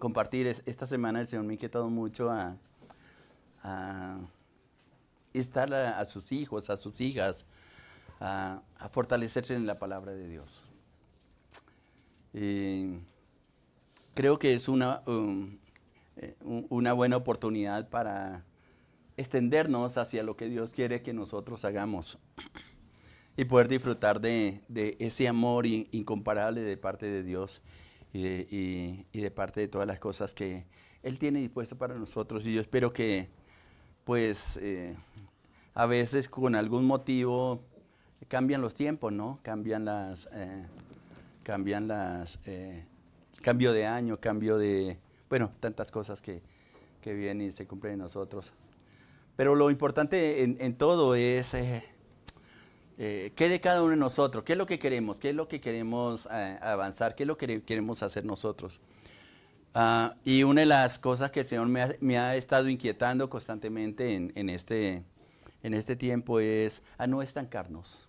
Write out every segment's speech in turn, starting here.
compartir. Esta semana el Señor me ha inquietado mucho a estar a sus hijos, a sus hijas, a fortalecerse en la palabra de Dios. Creo que es una buena oportunidad para extendernos hacia lo que Dios quiere que nosotros hagamos y poder disfrutar de ese amor incomparable de parte de Dios y de parte de todas las cosas que Él tiene dispuesto para nosotros. Y yo espero que, pues, a veces con algún motivo cambian los tiempos, ¿no? Cambio de año, bueno, tantas cosas que vienen y se cumplen en nosotros. Pero lo importante en todo es qué de cada uno de nosotros, qué es lo que queremos, avanzar, qué es lo que queremos hacer nosotros. Y una de las cosas que el Señor me ha estado inquietando constantemente en este tiempo es a no estancarnos.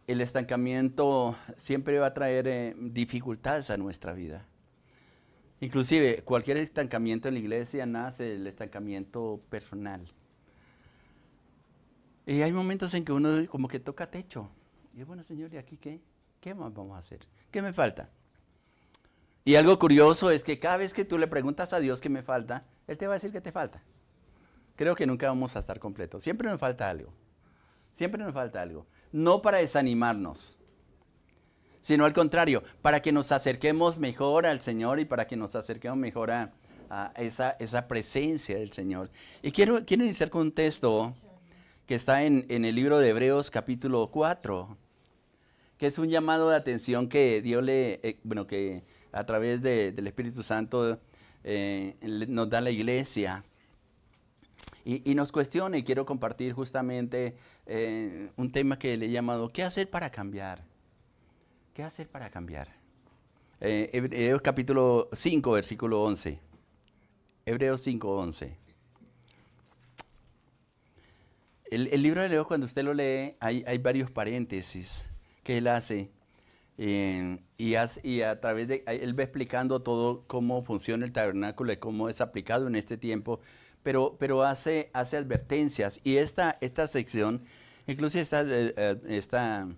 El estancamiento siempre va a traer dificultades a nuestra vida. Inclusive, cualquier estancamiento en la iglesia nace del estancamiento personal. Y hay momentos en que uno como que toca techo. Y bueno, Señor, ¿y aquí qué? ¿Qué más vamos a hacer? ¿Qué me falta? Y algo curioso es que cada vez que tú le preguntas a Dios qué me falta, Él te va a decir qué te falta. Creo que nunca vamos a estar completos. Siempre nos falta algo. Siempre nos falta algo. No para desanimarnos, sino al contrario, para que nos acerquemos mejor al Señor y para que nos acerquemos mejor a esa presencia del Señor. Y quiero iniciar con un texto que está en el libro de Hebreos capítulo 4, que es un llamado de atención que Dios que a través del Espíritu Santo nos da la iglesia. Y nos cuestiona, y quiero compartir justamente un tema que le he llamado ¿qué hacer para cambiar? ¿Qué hacer para cambiar? Hebreos capítulo 5, versículo 11. Hebreos 5, 11. El libro de Hebreos, cuando usted lo lee, hay varios paréntesis que él hace. Y a través de él va explicando todo cómo funciona el tabernáculo y cómo es aplicado en este tiempo. Pero hace advertencias. Y esta sección, incluso esta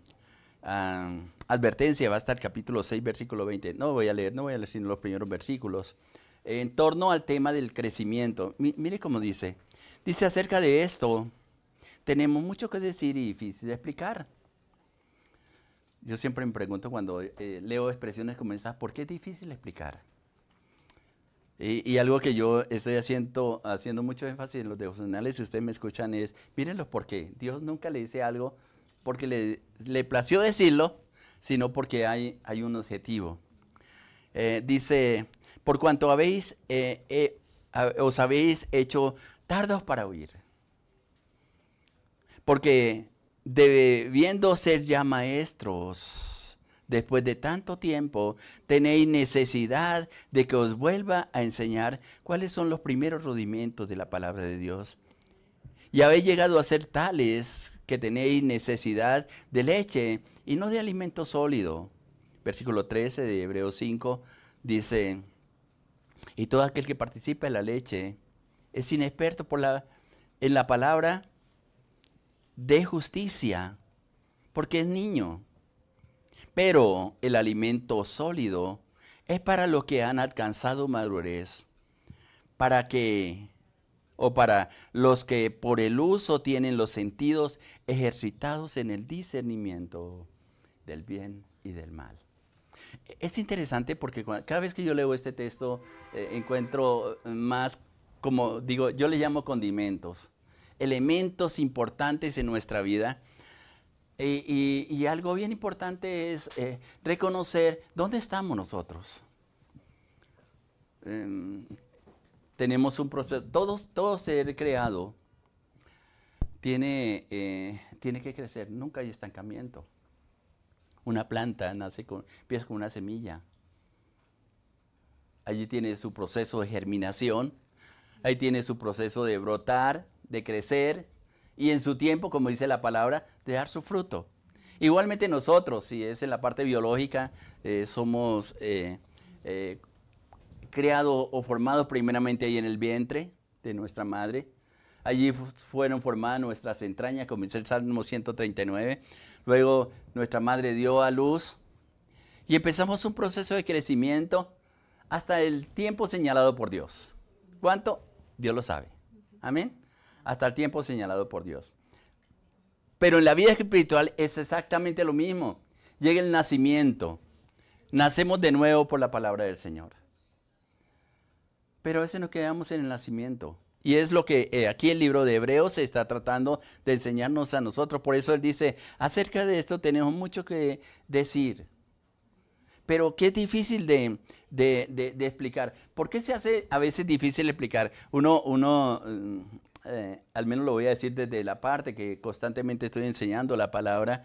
advertencia va a estar capítulo 6, versículo 20. No voy a leer sino los primeros versículos. En torno al tema del crecimiento. Mire cómo dice. Dice acerca de esto, tenemos mucho que decir y difícil de explicar. Yo siempre me pregunto cuando leo expresiones como estas, ¿por qué es difícil explicar? Y algo que yo estoy haciendo mucho énfasis en los devocionales, si ustedes me escuchan, es, mírenlo por qué. Dios nunca le dice algo porque le plació decirlo, sino porque hay un objetivo. Dice, por cuanto os habéis hecho tardos para oír. Porque debiendo ser ya maestros, después de tanto tiempo, tenéis necesidad de que os vuelva a enseñar cuáles son los primeros rudimentos de la palabra de Dios. Y habéis llegado a ser tales que tenéis necesidad de leche y no de alimento sólido. Versículo 13 de Hebreos 5 dice, y todo aquel que participa en la leche es inexperto en la palabra de justicia, porque es niño. Pero el alimento sólido es para los que han alcanzado madurez, para los que por el uso tienen los sentidos ejercitados en el discernimiento del bien y del mal. Es interesante porque cada vez que yo leo este texto encuentro más, como digo, yo le llamo condimentos, elementos importantes en nuestra vida. Y algo bien importante es reconocer dónde estamos nosotros. Tenemos un proceso, todo ser creado tiene que crecer, nunca hay estancamiento. Una planta empieza con una semilla. Allí tiene su proceso de germinación, ahí tiene su proceso de brotar, de crecer, y en su tiempo, como dice la palabra, de dar su fruto. Igualmente nosotros, si es en la parte biológica, somos creado o formado primeramente ahí en el vientre de nuestra madre. Allí fueron formadas nuestras entrañas, como dice el Salmo 139. Luego nuestra madre dio a luz y empezamos un proceso de crecimiento hasta el tiempo señalado por Dios. ¿Cuánto? Dios lo sabe. Amén. Hasta el tiempo señalado por Dios. Pero en la vida espiritual es exactamente lo mismo. Llega el nacimiento. Nacemos de nuevo por la palabra del Señor. Pero a veces nos quedamos en el nacimiento. Y es lo que aquí el libro de Hebreos está tratando de enseñarnos a nosotros. Por eso él dice, acerca de esto tenemos mucho que decir. Pero qué difícil de explicar. ¿Por qué se hace a veces difícil explicar? Al menos lo voy a decir desde la parte que constantemente estoy enseñando la palabra.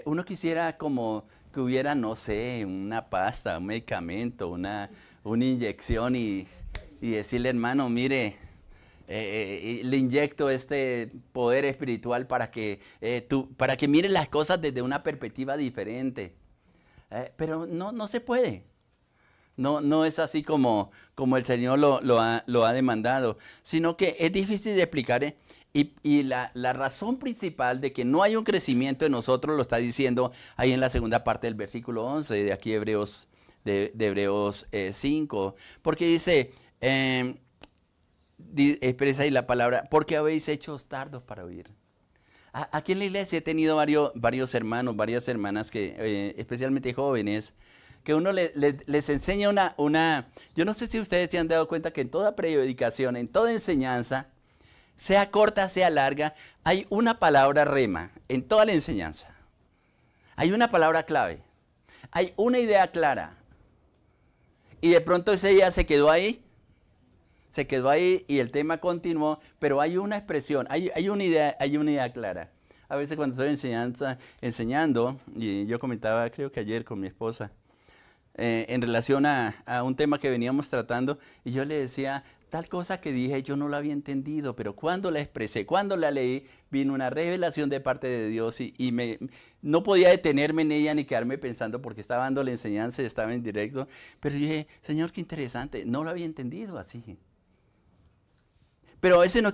Uno quisiera como que hubiera, no sé, una pasta, un medicamento, una inyección y decirle, hermano, mire, le inyecto este poder espiritual para que mire las cosas desde una perspectiva diferente. Pero no se puede. No es así como el Señor lo ha demandado, sino que es difícil de explicar. Y la razón principal de que no hay un crecimiento en nosotros lo está diciendo ahí en la segunda parte del versículo 11 de aquí Hebreos, de Hebreos 5. Porque dice, expresa ahí la palabra, porque habéis hecho tardos para oír. Aquí en la iglesia he tenido varios hermanos, varias hermanas, que especialmente jóvenes, que uno les enseña yo no sé si ustedes se han dado cuenta que en toda predicación, en toda enseñanza, sea corta, sea larga, hay una palabra rema en toda la enseñanza. Hay una palabra clave, hay una idea clara. Y de pronto ese día se quedó ahí y el tema continuó, pero hay una expresión, hay una idea clara. A veces cuando estoy enseñando, y yo comentaba creo que ayer con mi esposa, en relación a un tema que veníamos tratando, y yo le decía, tal cosa que dije yo no la había entendido, pero cuando la expresé, cuando la leí, vino una revelación de parte de Dios y no podía detenerme en ella ni quedarme pensando porque estaba dando la enseñanza y estaba en directo, pero dije, Señor, qué interesante, no lo había entendido así. Pero a veces nos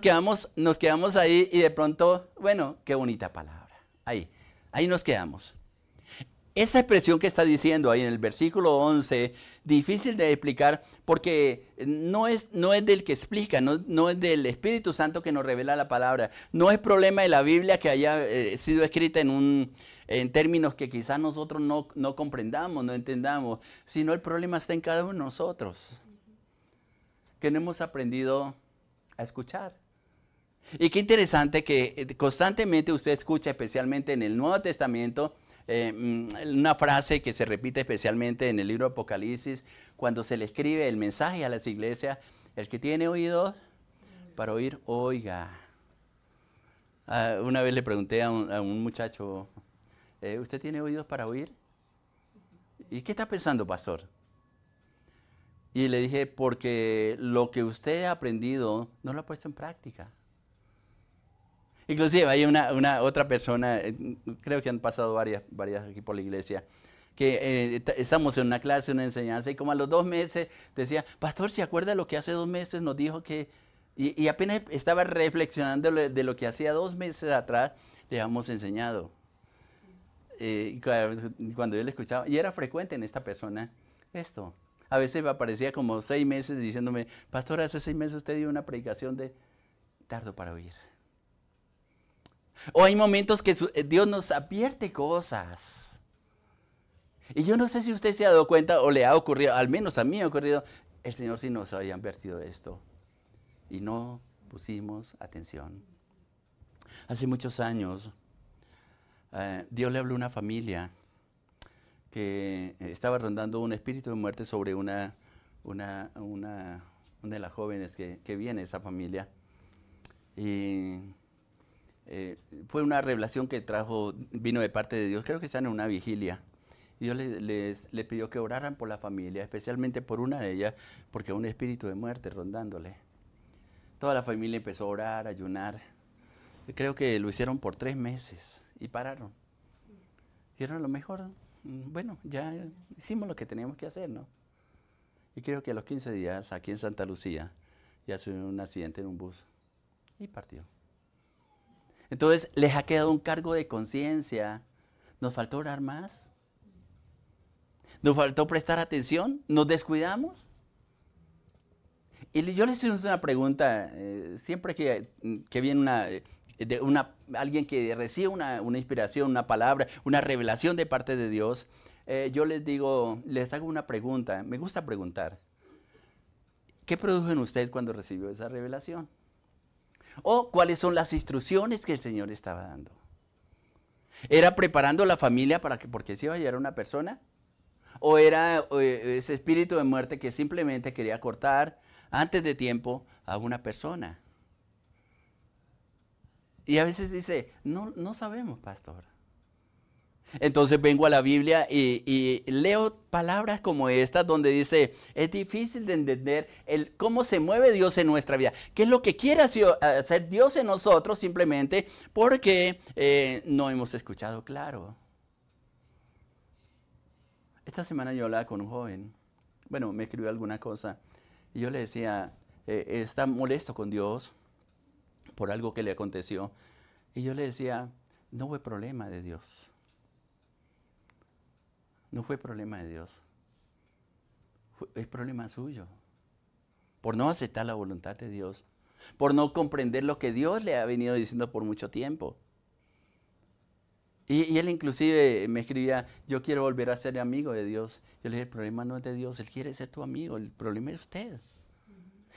quedamos ahí y de pronto, bueno, qué bonita palabra. Ahí nos quedamos. Esa expresión que está diciendo ahí en el versículo 11, difícil de explicar porque no es del que explica, no es del Espíritu Santo que nos revela la palabra. No es problema de la Biblia que haya sido escrita en términos que quizás nosotros no comprendamos, no entendamos, sino el problema está en cada uno de nosotros, que no hemos aprendido a escuchar. Y qué interesante que constantemente usted escucha, especialmente en el Nuevo Testamento, una frase que se repite especialmente en el libro de Apocalipsis, cuando se le escribe el mensaje a las iglesias, el que tiene oídos para oír, oiga. Una vez le pregunté a un muchacho, ¿usted tiene oídos para oír? ¿Y qué está pensando, pastor? Y le dije, porque lo que usted ha aprendido no lo ha puesto en práctica. Inclusive hay otra persona, creo que han pasado varias aquí por la iglesia, que estamos en una clase, una enseñanza, y como a los 2 meses decía, pastor, ¿se acuerda de lo que hace 2 meses nos dijo que? Y apenas estaba reflexionando de lo que hacía 2 meses atrás le habíamos enseñado. Cuando yo le escuchaba, y era frecuente en esta persona esto. A veces me aparecía como 6 meses diciéndome, pastor, hace 6 meses usted dio una predicación de tardo para oír. O hay momentos que Dios nos advierte cosas. Y yo no sé si usted se ha dado cuenta o le ha ocurrido, al menos a mí me ha ocurrido, el Señor sí nos había advertido esto. Y no pusimos atención. Hace muchos años, Dios le habló a una familia que estaba rondando un espíritu de muerte sobre una de las jóvenes que viene esa familia. Y fue una revelación que vino de parte de Dios, creo que están en una vigilia. Y Dios les pidió que oraran por la familia, especialmente por una de ellas, porque un espíritu de muerte rondándole. Toda la familia empezó a orar, a ayunar. Y creo que lo hicieron por 3 meses y pararon. Dijeron, a lo mejor, bueno, ya hicimos lo que teníamos que hacer, ¿no? Y creo que a los 15 días, aquí en Santa Lucía, ya sufrió un accidente en un bus y partió. Entonces, les ha quedado un cargo de conciencia. ¿Nos faltó orar más? ¿Nos faltó prestar atención? ¿Nos descuidamos? Y yo les hice una pregunta, siempre que viene alguien que recibe una inspiración, una palabra, una revelación de parte de Dios, yo les hago una pregunta, me gusta preguntar. ¿Qué produjo en usted cuando recibió esa revelación? ¿O cuáles son las instrucciones que el Señor estaba dando? ¿Era preparando la familia porque se iba a llegar una persona? ¿O era ese espíritu de muerte que simplemente quería cortar antes de tiempo a una persona? Y a veces dice, no sabemos, pastor. Entonces vengo a la Biblia y leo palabras como estas donde dice, es difícil de entender cómo se mueve Dios en nuestra vida. ¿Qué es lo que quiere hacer Dios en nosotros simplemente porque no hemos escuchado claro? Esta semana yo hablaba con un joven, bueno, me escribió alguna cosa y yo le decía, está molesto con Dios por algo que le aconteció. Y yo le decía, no fue problema de Dios. No fue problema de Dios. Es problema suyo. Por no aceptar la voluntad de Dios. Por no comprender lo que Dios le ha venido diciendo por mucho tiempo. Y él inclusive me escribía, yo quiero volver a ser amigo de Dios. Yo le dije, el problema no es de Dios, Él quiere ser tu amigo, el problema es usted.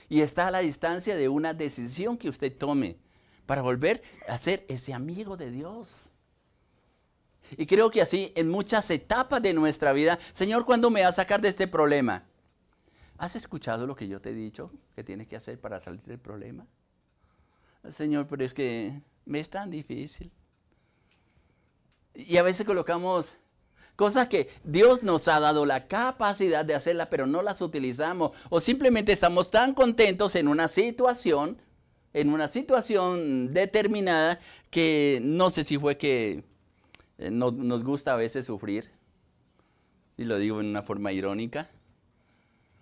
Y está a la distancia de una decisión que usted tome para volver a ser ese amigo de Dios. Y creo que así en muchas etapas de nuestra vida, Señor, ¿cuándo me va a sacar de este problema? ¿Has escuchado lo que yo te he dicho que tienes que hacer para salir del problema? Señor, pero es que me es tan difícil. Y a veces colocamos cosas que Dios nos ha dado la capacidad de hacerlas, pero no las utilizamos. O simplemente estamos tan contentos en una situación determinada que no sé si fue que nos gusta a veces sufrir, y lo digo en una forma irónica,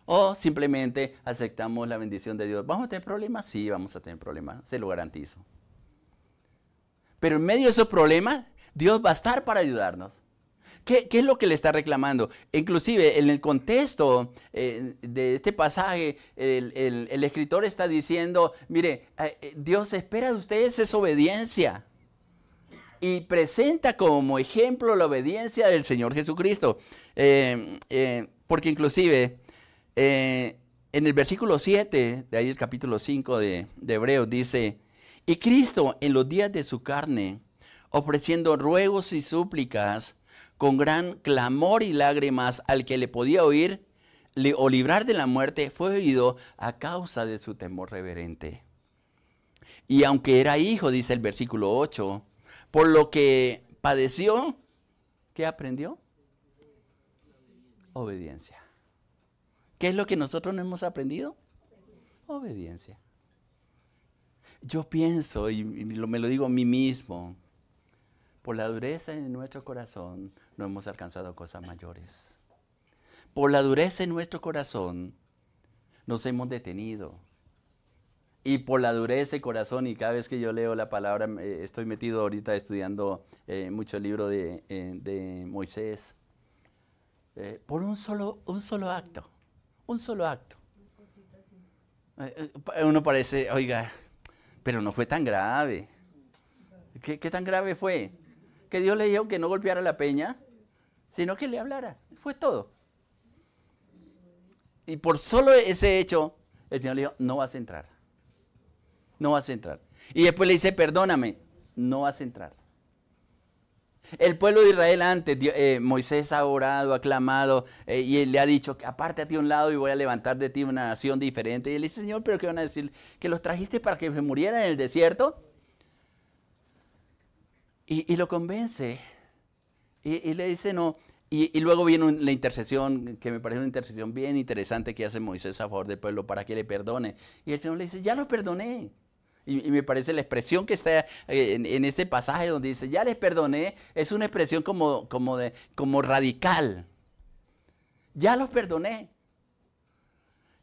o simplemente aceptamos la bendición de Dios. ¿Vamos a tener problemas? Sí, vamos a tener problemas, se lo garantizo. Pero en medio de esos problemas, Dios va a estar para ayudarnos. ¿Qué es lo que le está reclamando? Inclusive en el contexto de este pasaje, el escritor está diciendo, mire, Dios espera de ustedes es obediencia. Y presenta como ejemplo la obediencia del Señor Jesucristo. Porque inclusive en el versículo 7, de ahí el capítulo 5 de Hebreos, dice, y Cristo en los días de su carne, ofreciendo ruegos y súplicas, con gran clamor y lágrimas al que le podía oír o librar de la muerte, fue oído a causa de su temor reverente. Y aunque era hijo, dice el versículo 8, por lo que padeció, ¿qué aprendió? Obediencia. ¿Qué es lo que nosotros no hemos aprendido? Obediencia. Yo pienso, y me lo digo a mí mismo, por la dureza en nuestro corazón no hemos alcanzado cosas mayores. Por la dureza en nuestro corazón nos hemos detenido. Y por la dureza de corazón, y cada vez que yo leo la palabra, estoy metido ahorita estudiando mucho libro de Moisés. Por un solo acto. Un solo acto. Uno parece, oiga, pero no fue tan grave. ¿Qué tan grave fue? Que Dios le dijo que no golpeara la peña, sino que le hablara. Fue todo. Y por solo ese hecho, el Señor le dijo, no vas a entrar. No vas a entrar. Y después le dice, perdóname, no vas a entrar. El pueblo de Israel antes, Moisés ha orado, ha clamado, y él le ha dicho, apártate a un lado y voy a levantar de ti una nación diferente. Y él dice, Señor, ¿pero qué van a decir? ¿Que los trajiste para que se murieran en el desierto? Y lo convence. Y le dice, no. Y luego viene la intercesión, que me parece una intercesión bien interesante que hace Moisés a favor del pueblo para que le perdone. Y el Señor le dice, ya lo perdoné. Y me parece la expresión que está en ese pasaje donde dice, ya les perdoné, es una expresión como radical. Ya los perdoné.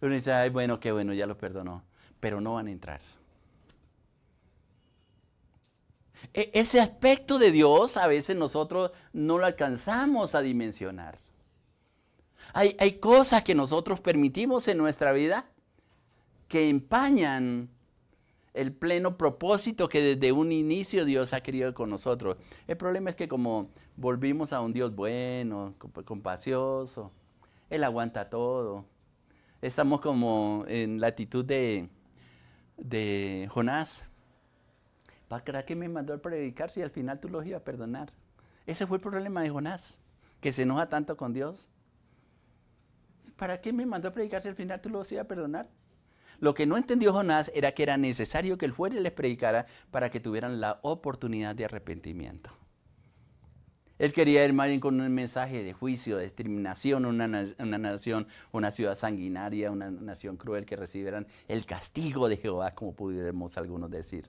Uno dice, ay, bueno, qué bueno, ya lo perdonó, pero no van a entrar. Ese aspecto de Dios a veces nosotros no lo alcanzamos a dimensionar. Hay cosas que nosotros permitimos en nuestra vida que empañan el pleno propósito que desde un inicio Dios ha querido con nosotros. El problema es que como volvimos a un Dios bueno, compacioso, Él aguanta todo. Estamos como en la actitud de Jonás. ¿Para qué me mandó a predicar si al final tú los ibas a perdonar? Ese fue el problema de Jonás, que se enoja tanto con Dios. ¿Para qué me mandó a predicar si al final tú los ibas a perdonar? Lo que no entendió Jonás era que era necesario que él fuera y les predicara para que tuvieran la oportunidad de arrepentimiento. Él quería ir más bien con un mensaje de juicio, de discriminación, una nación, una ciudad sanguinaria, una nación cruel que recibieran el castigo de Jehová, como pudiéramos algunos decir.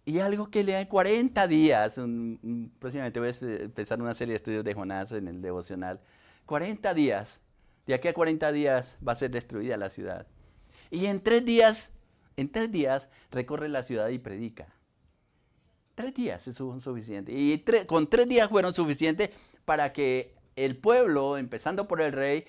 Y algo que le da 40 días, próximamente voy a empezar una serie de estudios de Jonás en el devocional, 40 días, de aquí a 40 días va a ser destruida la ciudad. Y en 3 días recorre la ciudad y predica. 3 días es suficiente. Y con 3 días fueron suficientes para que el pueblo, empezando por el rey,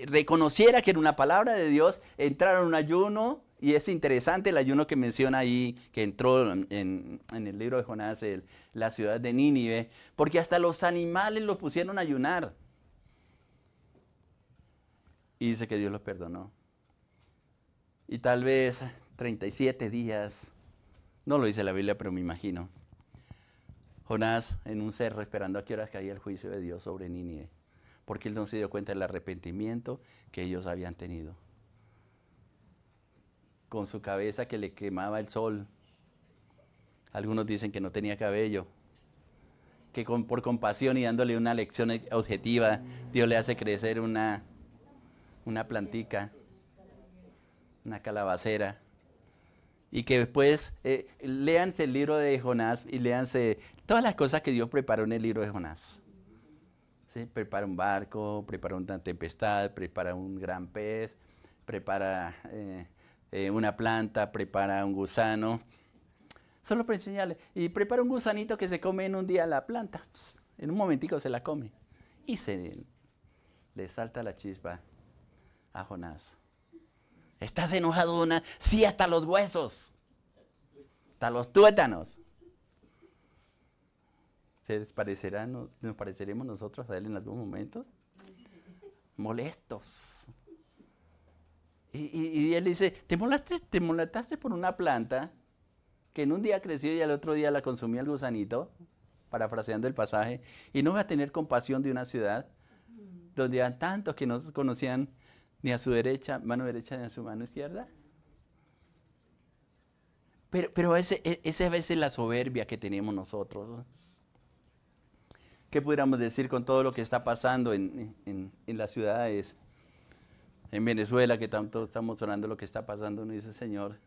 reconociera que era una palabra de Dios, entraron en un ayuno. Y es interesante el ayuno que menciona ahí, que entró en el libro de Jonás, la ciudad de Nínive, porque hasta los animales los pusieron a ayunar. Y dice que Dios los perdonó. Y tal vez 37 días, no lo dice la Biblia, pero me imagino. Jonás en un cerro esperando a qué horas caía el juicio de Dios sobre Nínive, porque él no se dio cuenta del arrepentimiento que ellos habían tenido. Con su cabeza que le quemaba el sol. Algunos dicen que no tenía cabello, que por compasión y dándole una lección objetiva, Dios le hace crecer una plantica, una calabacera. Y que después léanse el libro de Jonás y léanse todas las cosas que Dios preparó en el libro de Jonás. ¿Sí? Prepara un barco, prepara una tempestad, prepara un gran pez, prepara una planta, prepara un gusano. Solo para enseñarle. Y prepara un gusanito que se come en un día la planta. Pss, en un momentico se la come. Y le salta la chispa a Jonás. ¿Estás enojado, Jonás? Sí, hasta los huesos. Hasta los tuétanos. ¿Nos pareceremos nosotros a él en algunos momentos? Molestos. Y él dice, ¿te molestaste por una planta que en un día creció y al otro día la consumía el gusanito? Parafraseando el pasaje. Y no va a tener compasión de una ciudad donde hay tantos que no conocían ni a su mano derecha ni a su mano izquierda. Pero esa a veces la soberbia que tenemos nosotros. ¿Qué pudiéramos decir con todo lo que está pasando en las ciudades? En Venezuela, que tanto estamos orando lo que está pasando, uno dice, Señor,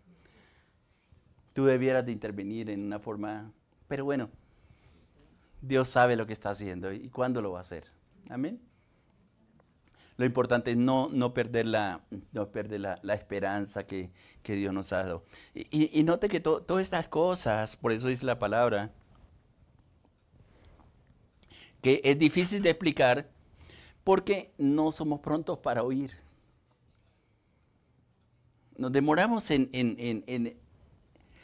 tú debieras de intervenir en una forma, pero bueno, Dios sabe lo que está haciendo y cuándo lo va a hacer. Amén. Lo importante es no perder la esperanza que Dios nos ha dado. Y note que todas estas cosas, por eso dice la palabra, que es difícil de explicar porque no somos prontos para oír. Nos demoramos en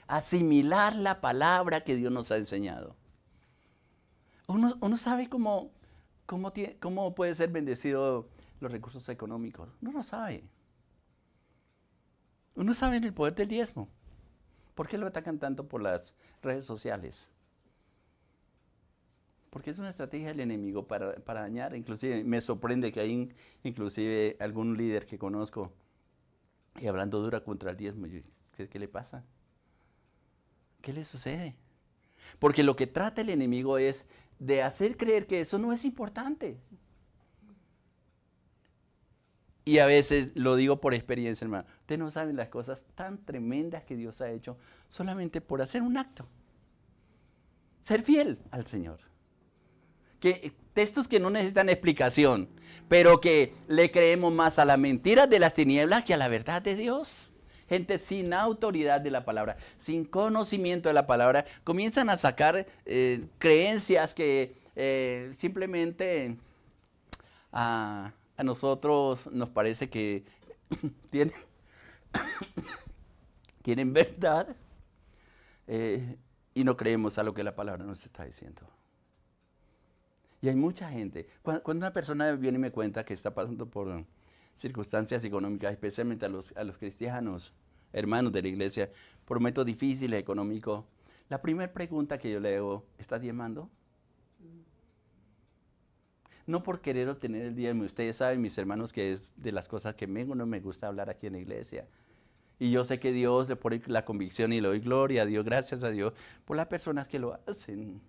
asimilar la palabra que Dios nos ha enseñado. Uno sabe cómo puede ser bendecido los recursos económicos. Uno lo sabe. Uno sabe en el poder del diezmo. ¿Por qué lo atacan tanto por las redes sociales? Porque es una estrategia del enemigo para dañar. Inclusive me sorprende que hay inclusive algún líder que conozco y hablando dura contra el diezmo. ¿Qué le pasa? ¿Qué le sucede? Porque lo que trata el enemigo es de hacer creer que eso no es importante. Y a veces, lo digo por experiencia, hermano, ustedes no saben las cosas tan tremendas que Dios ha hecho solamente por hacer un acto. Ser fiel al Señor. Que textos que no necesitan explicación, pero que le creemos más a las mentiras de las tinieblas que a la verdad de Dios. Gente sin autoridad de la palabra, sin conocimiento de la palabra, comienzan a sacar creencias que simplemente a nosotros nos parece que tienen verdad y no creemos a lo que la palabra nos está diciendo. Y hay mucha gente, cuando una persona viene y me cuenta que está pasando por circunstancias económicas, especialmente a los cristianos, hermanos de la iglesia, por momentos difíciles económicos, la primera pregunta que yo le hago, ¿estás diezmando? No por querer obtener el diezmo. Ustedes saben, mis hermanos, que es de las cosas que no me gusta hablar aquí en la iglesia. Y yo sé que Dios le pone la convicción y le doy gloria a Dios, gracias a Dios, por las personas que lo hacen.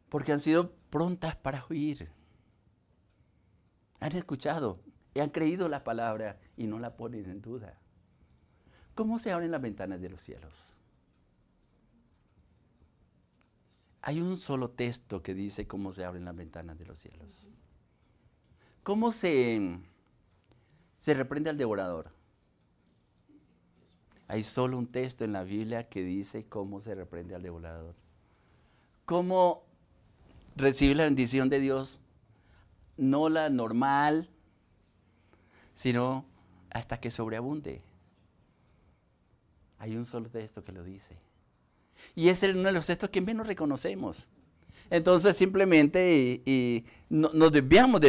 Porque han sido prontas para oír. Han escuchado y han creído la palabra y no la ponen en duda. ¿Cómo se abren las ventanas de los cielos? Hay un solo texto que dice cómo se abren las ventanas de los cielos. ¿Cómo se reprende al devorador? Hay solo un texto en la Biblia que dice cómo se reprende al devorador. ¿Cómo recibir la bendición de Dios? No la normal, sino hasta que sobreabunde. Hay un solo texto que lo dice. Y es uno de los textos que menos reconocemos. Entonces simplemente nos desviamos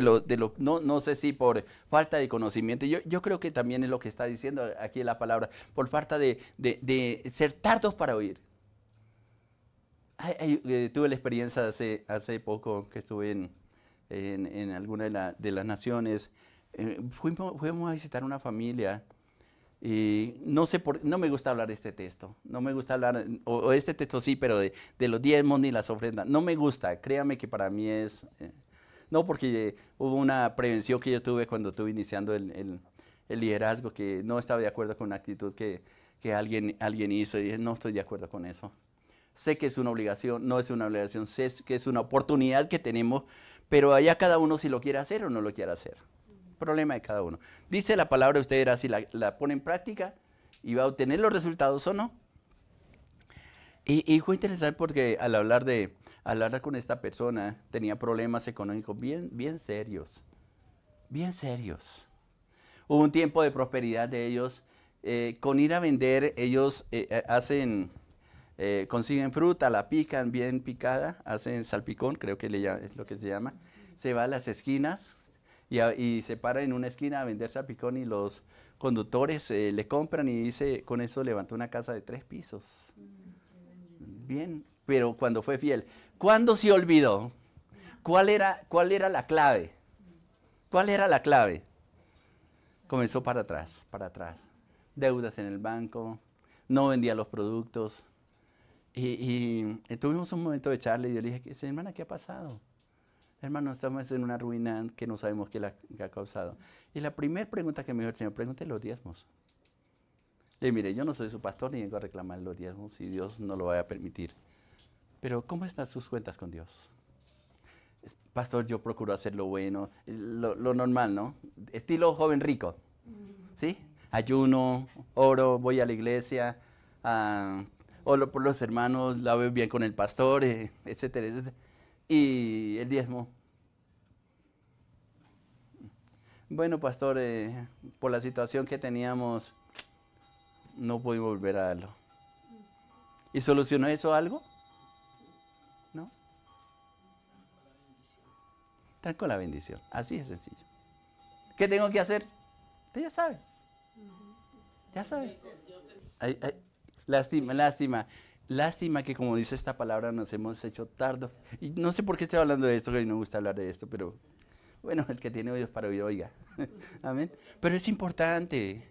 no sé si por falta de conocimiento. Yo creo que también es lo que está diciendo aquí la palabra, por falta de ser tardos para oír. Tuve la experiencia hace poco que estuve en alguna de las naciones. Fuimos a visitar una familia. Y no me gusta hablar de este texto, no me gusta hablar, o este texto sí, pero de los diezmos ni las ofrendas, no me gusta, créame que para mí es, no porque hubo una prevención que yo tuve cuando estuve iniciando el liderazgo, que no estaba de acuerdo con una actitud que alguien hizo y dije, no estoy de acuerdo con eso. Sé que es una obligación, no es una obligación, sé que es una oportunidad que tenemos, pero allá cada uno si lo quiere hacer o no lo quiere hacer. Problema de cada uno. Dice la palabra, usted verá si la pone en práctica y va a obtener los resultados o no. Y fue interesante porque al hablar con esta persona tenía problemas económicos bien serios. Bien serios. Hubo un tiempo de prosperidad de ellos. Con ir a vender, ellos consiguen fruta, la pican bien picada, hacen salpicón, creo que es lo que se llama. Se va a las esquinas. Y se para en una esquina a vender salpicón y los conductores le compran y dice, con eso levantó una casa de 3 pisos. Bien, pero cuando fue fiel. ¿Cuándo se olvidó? ¿Cuál era la clave? ¿Cuál era la clave? Comenzó para atrás. Deudas en el banco, no vendía los productos. Y tuvimos un momento de charla y yo le dije, hermana, ¿qué ha pasado? Hermano, estamos en una ruina que no sabemos qué la ha causado. Y la primera pregunta que me dijo el Señor, pregúntele los diezmos. Y mire, yo no soy su pastor ni vengo a reclamar los diezmos si Dios no lo vaya a permitir. Pero ¿cómo están sus cuentas con Dios? Pastor, yo procuro hacer lo bueno, lo normal, ¿no? Estilo joven rico. ¿Sí? Ayuno, oro, voy a la iglesia, oro por los hermanos, la veo bien con el pastor, etcétera, etcétera. Y el diezmo. Bueno, pastor, por la situación que teníamos, no pudimos volver a darlo. ¿Y solucionó eso algo? ¿No? Están con la bendición. Así es sencillo. ¿Qué tengo que hacer? Usted ya sabe. Ya sabe. Lástima que, como dice esta palabra, nos hemos hecho tardo. Y no sé por qué estoy hablando de esto, que a mí no me gusta hablar de esto, pero bueno, el que tiene oídos para oír, oiga. Amén. Pero es importante.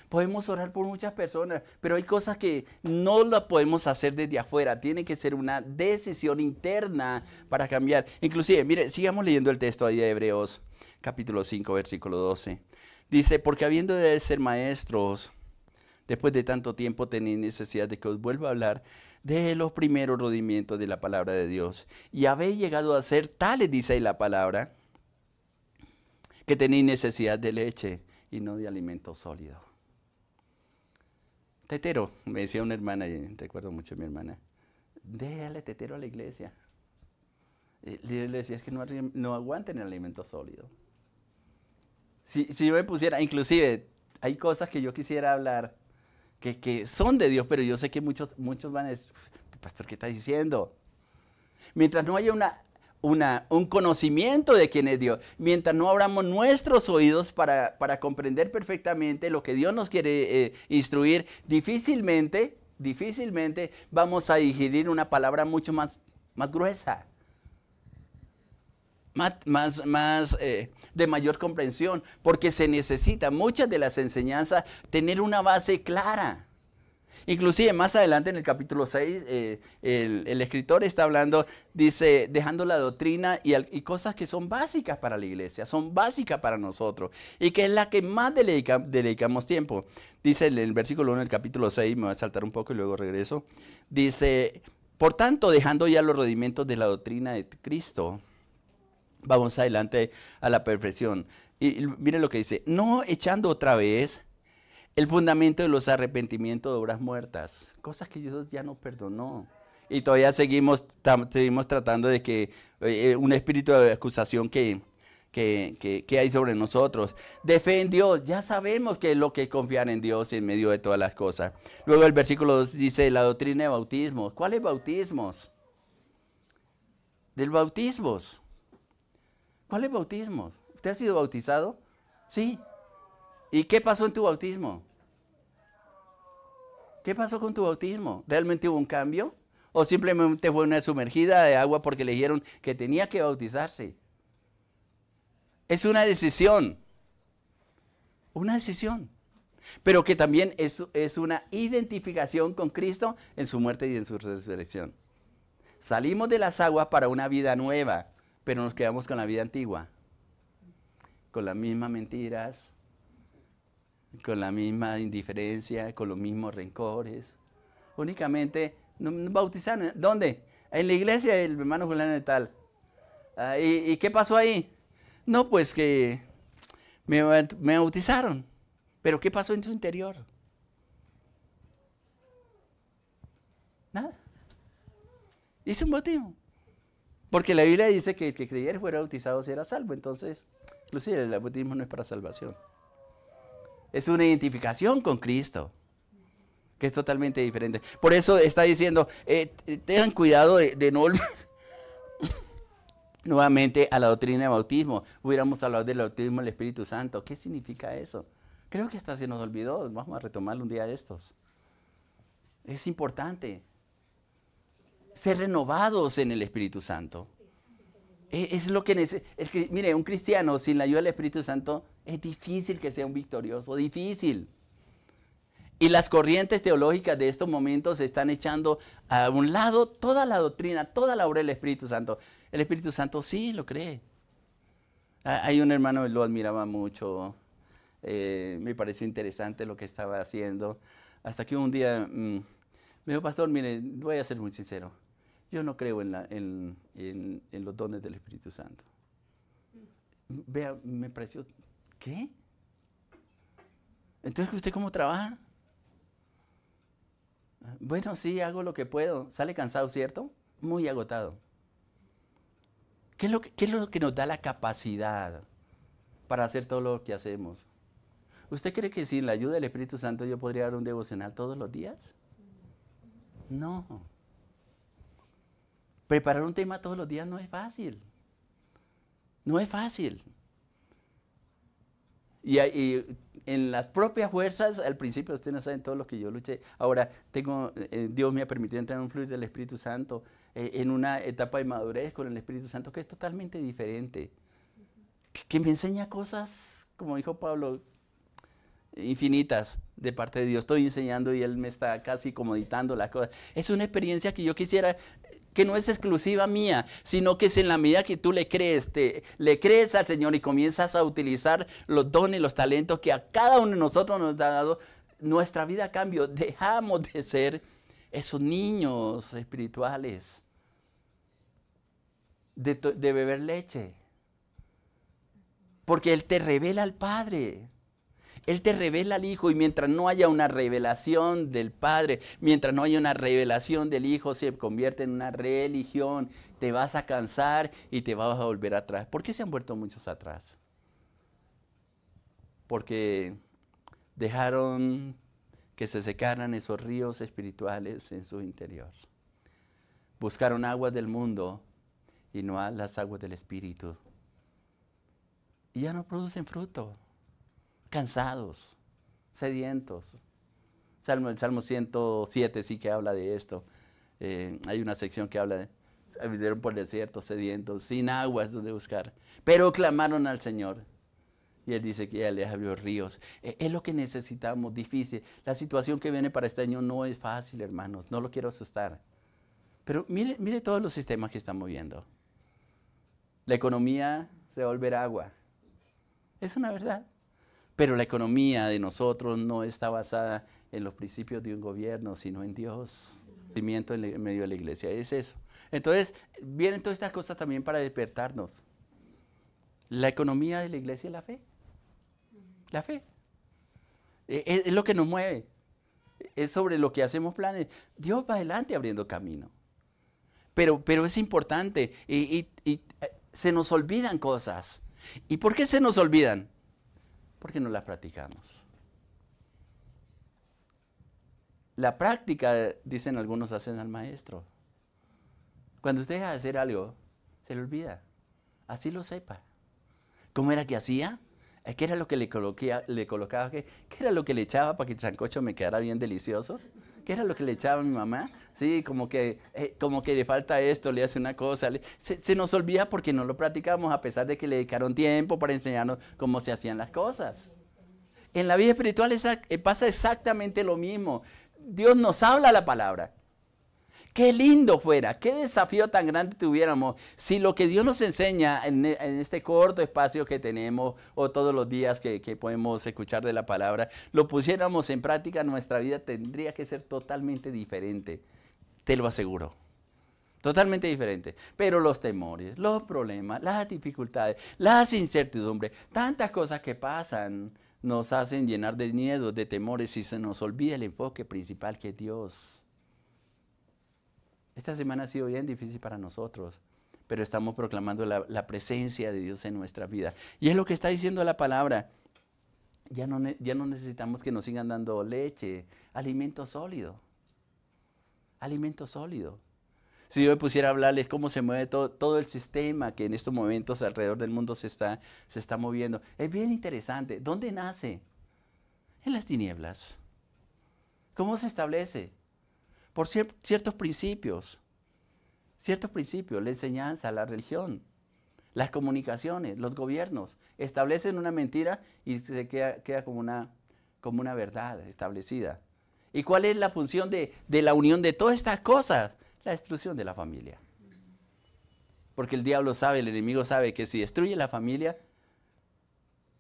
Podemos orar por muchas personas, pero hay cosas que no las podemos hacer desde afuera. Tiene que ser una decisión interna para cambiar. Inclusive, mire, sigamos leyendo el texto ahí de Hebreos, capítulo 5, versículo 12. Dice, porque habiendo de ser maestros, después de tanto tiempo tenéis necesidad de que os vuelva a hablar de los primeros rudimientos de la palabra de Dios. Y habéis llegado a ser tales, dice ahí la palabra, que tenéis necesidad de leche y no de alimento sólido. Tetero, me decía una hermana, y recuerdo mucho a mi hermana, déjale tetero a la iglesia. Le decía, es que no aguanten el alimento sólido. Si yo me pusiera, inclusive, hay cosas que yo quisiera hablar que son de Dios, pero yo sé que muchos van a decir, pastor, ¿qué está diciendo? Mientras no haya un conocimiento de quién es Dios, mientras no abramos nuestros oídos para comprender perfectamente lo que Dios nos quiere instruir, difícilmente vamos a digerir una palabra mucho más gruesa, de mayor comprensión, porque se necesita muchas de las enseñanzas tener una base clara. Inclusive más adelante en el capítulo 6, el escritor está hablando, dice, dejando la doctrina y cosas que son básicas para la iglesia, son básicas para nosotros, y que es la que más dedicamos tiempo. Dice en el versículo 1 del capítulo 6, me voy a saltar un poco y luego regreso, dice, por tanto, dejando ya los rudimentos de la doctrina de Cristo, vamos adelante a la perfección. Y mire lo que dice, no echando otra vez el fundamento de los arrepentimientos de obras muertas, cosas que Dios ya nos perdonó. Y todavía seguimos tratando de que un espíritu de acusación que hay sobre nosotros. De fe en Dios, ya sabemos que es lo que es confiar en Dios en medio de todas las cosas. Luego el versículo 2 dice la doctrina de bautismos. ¿Cuáles bautismos? Del bautismos. ¿Cuáles bautismos? ¿Usted ha sido bautizado? Sí. ¿Y qué pasó en tu bautismo? ¿Qué pasó con tu bautismo? ¿Realmente hubo un cambio? ¿O simplemente fue una sumergida de agua porque le dijeron que tenía que bautizarse? Es una decisión. Una decisión. Pero que también es una identificación con Cristo en su muerte y en su resurrección. Salimos de las aguas para una vida nueva, pero nos quedamos con la vida antigua. Con las mismas mentiras, con la misma indiferencia, con los mismos rencores. Únicamente nos bautizaron. ¿Dónde? En la iglesia del hermano Julián de tal. ¿Y qué pasó ahí? No, pues que me bautizaron. ¿Pero qué pasó en su interior? Nada. Hice un bautismo. Porque la Biblia dice que el que creyera fuera bautizado será salvo. Entonces, inclusive el bautismo no es para salvación. Es una identificación con Cristo, que es totalmente diferente. Por eso está diciendo, tengan cuidado de no volver nuevamente a la doctrina de bautismo. Hubiéramos hablado del bautismo del Espíritu Santo. ¿Qué significa eso? Creo que hasta se nos olvidó. Vamos a retomarlo un día de estos. Es importante ser renovados en el Espíritu Santo. Es lo que necesita. Mire, un cristiano sin la ayuda del Espíritu Santo es difícil que sea un victorioso, difícil. Y las corrientes teológicas de estos momentos están echando a un lado toda la doctrina, toda la obra del Espíritu Santo. El Espíritu Santo sí lo cree. Hay un hermano que lo admiraba mucho, me pareció interesante lo que estaba haciendo, hasta que un día me dijo, pastor, mire, voy a ser muy sincero. Yo no creo en los dones del Espíritu Santo. Vea, me pareció, ¿qué? Entonces, ¿usted cómo trabaja? Bueno, sí, hago lo que puedo. Sale cansado, ¿cierto? Muy agotado. ¿Qué es lo que nos da la capacidad para hacer todo lo que hacemos? ¿Usted cree que sin la ayuda del Espíritu Santo yo podría dar un devocional todos los días? No. Preparar un tema todos los días no es fácil. No es fácil. Y en las propias fuerzas, al principio ustedes no saben todo lo que yo luché. Ahora, Dios me ha permitido entrar en un fluir del Espíritu Santo, en una etapa de madurez con el Espíritu Santo que es totalmente diferente. Que me enseña cosas, como dijo Pablo, infinitas de parte de Dios. Estoy enseñando y Él me está casi como dictando las cosas. Es una experiencia que yo quisiera, que no es exclusiva mía, sino que es en la medida que tú le crees al Señor y comienzas a utilizar los dones, los talentos que a cada uno de nosotros nos ha dado, nuestra vida cambia. Dejamos de ser esos niños espirituales de beber leche. Porque Él te revela al Padre. Él te revela al Hijo, y mientras no haya una revelación del Padre, mientras no haya una revelación del Hijo, se convierte en una religión. Te vas a cansar y te vas a volver atrás. ¿Por qué se han vuelto muchos atrás? Porque dejaron que se secaran esos ríos espirituales en su interior. Buscaron aguas del mundo y no a las aguas del Espíritu. Y ya no producen fruto. Cansados, sedientos. El Salmo 107 sí que habla de esto. Hay una sección que habla de, vivieron por el desierto, sedientos, sin aguas donde buscar. Pero clamaron al Señor. Y Él dice que ya les abrió ríos. Es lo que necesitamos, difícil. La situación que viene para este año no es fácil, hermanos. No lo quiero asustar. Pero mire todos los sistemas que estamos viendo. La economía se va a volver agua. Es una verdad. Pero la economía de nosotros no está basada en los principios de un gobierno, sino en Dios. El cimiento en medio de la iglesia es eso. Entonces, vienen todas estas cosas también para despertarnos. La economía de la iglesia es la fe. La fe. Es lo que nos mueve. Es sobre lo que hacemos planes. Dios va adelante abriendo camino. Pero es importante. Y se nos olvidan cosas. ¿Y por qué se nos olvidan? Porque no las practicamos. La práctica, dicen algunos, hacen al maestro. Cuando usted deja de hacer algo, se le olvida. Así lo sepa. ¿Cómo era que hacía? ¿Qué era lo que le colocaba? ¿Qué era lo que le echaba para que el sancocho me quedara bien delicioso? ¿Qué era lo que le echaba a mi mamá? Sí, como que le falta esto, le hace una cosa. Se nos olvida porque no lo practicamos, a pesar de que le dedicaron tiempo para enseñarnos cómo se hacían las cosas. En la vida espiritual pasa exactamente lo mismo. Dios nos habla la palabra. Qué lindo fuera, qué desafío tan grande tuviéramos si lo que Dios nos enseña en este corto espacio que tenemos, o todos los días que podemos escuchar de la palabra, lo pusiéramos en práctica. Nuestra vida tendría que ser totalmente diferente, te lo aseguro. Totalmente diferente. Pero los temores, los problemas, las dificultades, las incertidumbres, tantas cosas que pasan, nos hacen llenar de miedo, de temores, y se nos olvida el enfoque principal, que es Dios. Esta semana ha sido bien difícil para nosotros, pero estamos proclamando la presencia de Dios en nuestra vida. Y es lo que está diciendo la palabra. Ya no necesitamos que nos sigan dando leche, alimento sólido. Alimento sólido. Si yo me pusiera a hablarles cómo se mueve todo el sistema que en estos momentos alrededor del mundo se está moviendo, es bien interesante. ¿Dónde nace? En las tinieblas. ¿Cómo se establece? Por ciertos principios, la enseñanza, la religión, las comunicaciones, los gobiernos establecen una mentira y se queda como una verdad establecida. ¿Y cuál es la función de la unión de todas estas cosas? La destrucción de la familia. Porque el diablo sabe, el enemigo sabe que si destruye la familia,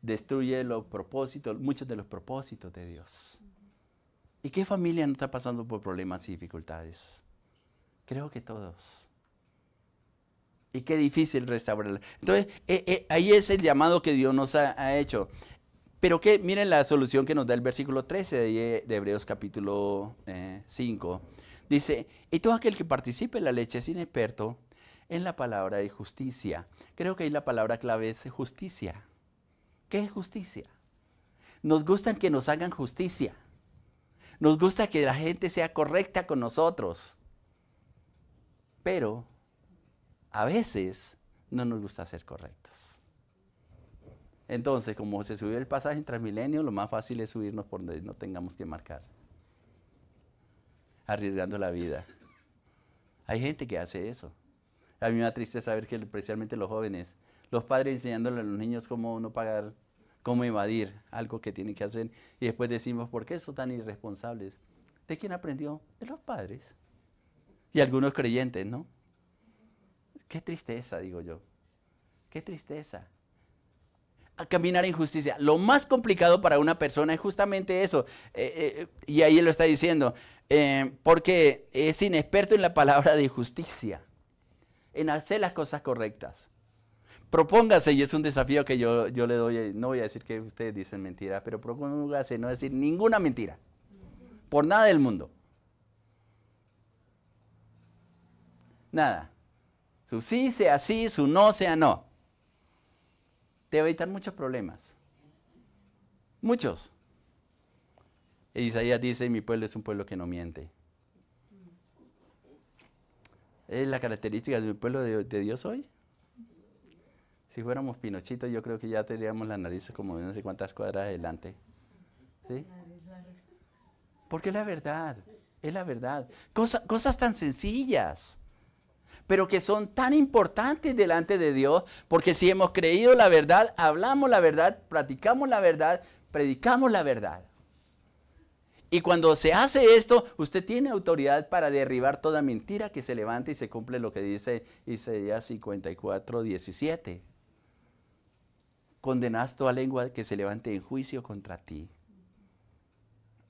destruye muchos de los propósitos de Dios. ¿Y qué familia no está pasando por problemas y dificultades? Creo que todos. Y qué difícil restaurarla. Entonces, ahí es el llamado que Dios nos ha hecho. Pero miren la solución que nos da el versículo 13 de Hebreos capítulo 5. Dice, y todo aquel que participe en la leche es inexperto en la palabra de justicia. Creo que ahí la palabra clave es justicia. ¿Qué es justicia? Nos gusta que nos hagan justicia. Nos gusta que la gente sea correcta con nosotros. Pero a veces no nos gusta ser correctos. Entonces, como se subió el pasaje en Transmilenio, lo más fácil es subirnos por donde no tengamos que marcar. Arriesgando la vida. Hay gente que hace eso. A mí me da tristeza saber que especialmente los jóvenes, los padres enseñándole a los niños cómo no pagar, cómo evadir algo que tienen que hacer, y después decimos, ¿por qué son tan irresponsables? ¿De quién aprendió? De los padres. Y algunos creyentes, ¿no? Qué tristeza, digo yo. Qué tristeza. a caminar en justicia. Lo más complicado para una persona es justamente eso. Y ahí él lo está diciendo. Porque es inexperto en la palabra de justicia. En hacer las cosas correctas. Propóngase, y es un desafío que yo le doy, no voy a decir que ustedes dicen mentira, pero propóngase no decir ninguna mentira. Por nada del mundo. Nada. Su sí sea sí, su no sea no. Te va a evitar muchos problemas. Muchos. Isaías dice, mi pueblo es un pueblo que no miente. ¿Es la característica del pueblo de Dios hoy? Si fuéramos Pinochito, yo creo que ya tendríamos las narices como de no sé cuántas cuadras adelante. ¿Sí? Porque es la verdad, es la verdad. Cosas tan sencillas, pero que son tan importantes delante de Dios, porque si hemos creído la verdad, hablamos la verdad, practicamos la verdad, predicamos la verdad. Y cuando se hace esto, usted tiene autoridad para derribar toda mentira que se levante y se cumple lo que dice Isaías 54:17. Condenas toda lengua que se levante en juicio contra ti.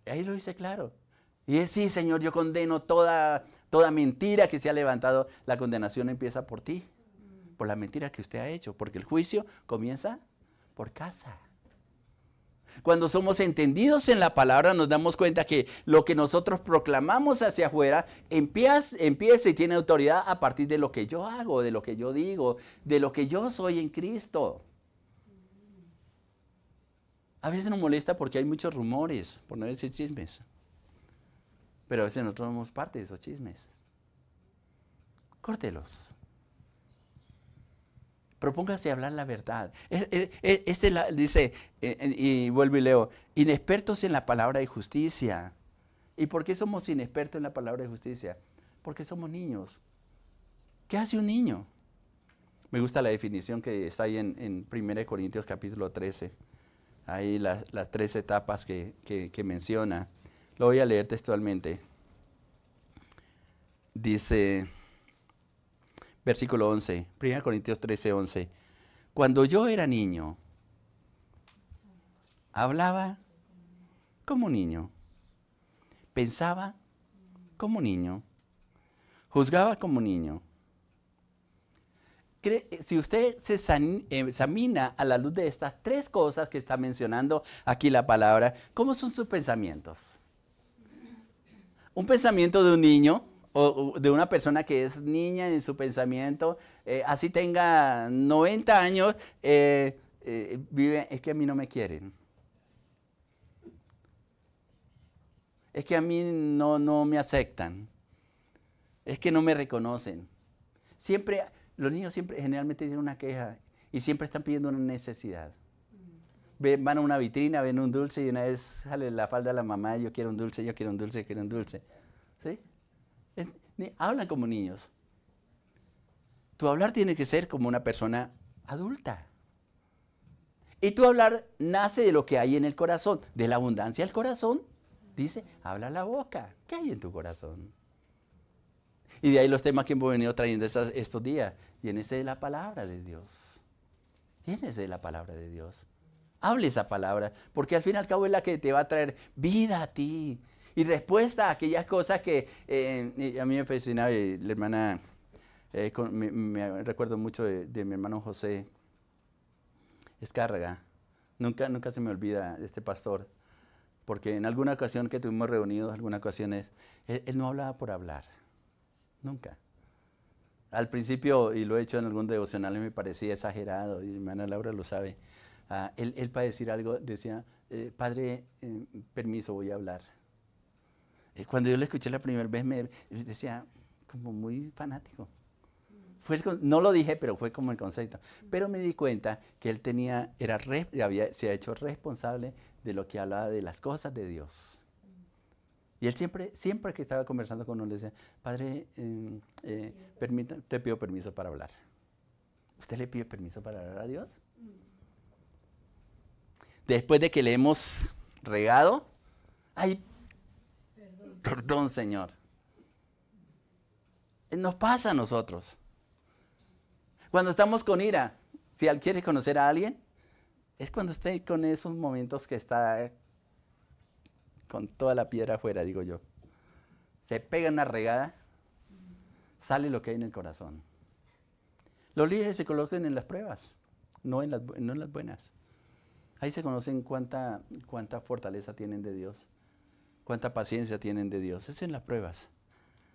Ahí lo dice claro. Y es sí, Señor, yo condeno toda mentira que se ha levantado. La condenación empieza por ti, por la mentira que usted ha hecho, porque el juicio comienza por casa. Cuando somos entendidos en la palabra, nos damos cuenta que lo que nosotros proclamamos hacia afuera empieza y tiene autoridad a partir de lo que yo hago, de lo que yo digo, de lo que yo soy en Cristo. A veces nos molesta porque hay muchos rumores, por no decir chismes. Pero a veces nosotros somos parte de esos chismes. Córtelos. Propóngase a hablar la verdad. Dice, y vuelvo y leo, inexpertos en la palabra de justicia. ¿Y por qué somos inexpertos en la palabra de justicia? Porque somos niños. ¿Qué hace un niño? Me gusta la definición que está ahí en 1 Corintios capítulo 13. Ahí las 3 etapas que menciona. Lo voy a leer textualmente. Dice, versículo 11, 1 Corintios 13:11. Cuando yo era niño, hablaba como niño, pensaba como niño, juzgaba como niño. Si usted se examina a la luz de estas 3 cosas que está mencionando aquí la palabra, ¿cómo son sus pensamientos? Un pensamiento de un niño o de una persona que es niña en su pensamiento, así tenga 90 años, vive, es que a mí no me quieren. Es que a mí no me aceptan. Es que no me reconocen. Los niños generalmente tienen una queja y siempre están pidiendo una necesidad. Van a una vitrina, ven un dulce y una vez sale la falda a la mamá, yo quiero un dulce, yo quiero un dulce, yo quiero un dulce. ¿Sí? Hablan como niños. Tu hablar tiene que ser como una persona adulta. Y tu hablar nace de lo que hay en el corazón, de la abundancia del corazón. Dice, habla la boca. ¿Qué hay en tu corazón? Y de ahí los temas que hemos venido trayendo estos días. Llénese de la palabra de Dios. Llénese de la palabra de Dios. Hable esa palabra, porque al fin y al cabo es la que te va a traer vida a ti. Y respuesta a aquellas cosas que a mí me fascinaba. La hermana, me recuerdo mucho de mi hermano José Escárraga. Nunca se me olvida de este pastor. Porque en alguna ocasión que tuvimos reunidos, algunas ocasiones, él no hablaba por hablar. Nunca. Al principio, y lo he hecho en algún devocional, me parecía exagerado, y mi hermana Laura lo sabe. Él para decir algo decía, padre, permiso, voy a hablar. Cuando yo lo escuché la primera vez, me decía, como muy fanático. No lo dije, pero fue como el concepto. Pero me di cuenta que él se ha hecho responsable de lo que hablaba de las cosas de Dios. Y él siempre que estaba conversando con uno, le decía, padre, te pido permiso para hablar. ¿Usted le pide permiso para hablar a Dios? Después de que le hemos regado, ay, perdón, Señor. Nos pasa a nosotros. Cuando estamos con ira, si quiere conocer a alguien, Es cuando esté con esos momentos que está con toda la piedra afuera, digo yo. Se pega una regada, sale lo que hay en el corazón. Los líderes se colocan en las pruebas, no en las buenas. Ahí se conocen cuánta fortaleza tienen de Dios, cuánta paciencia tienen de Dios. Es en las pruebas.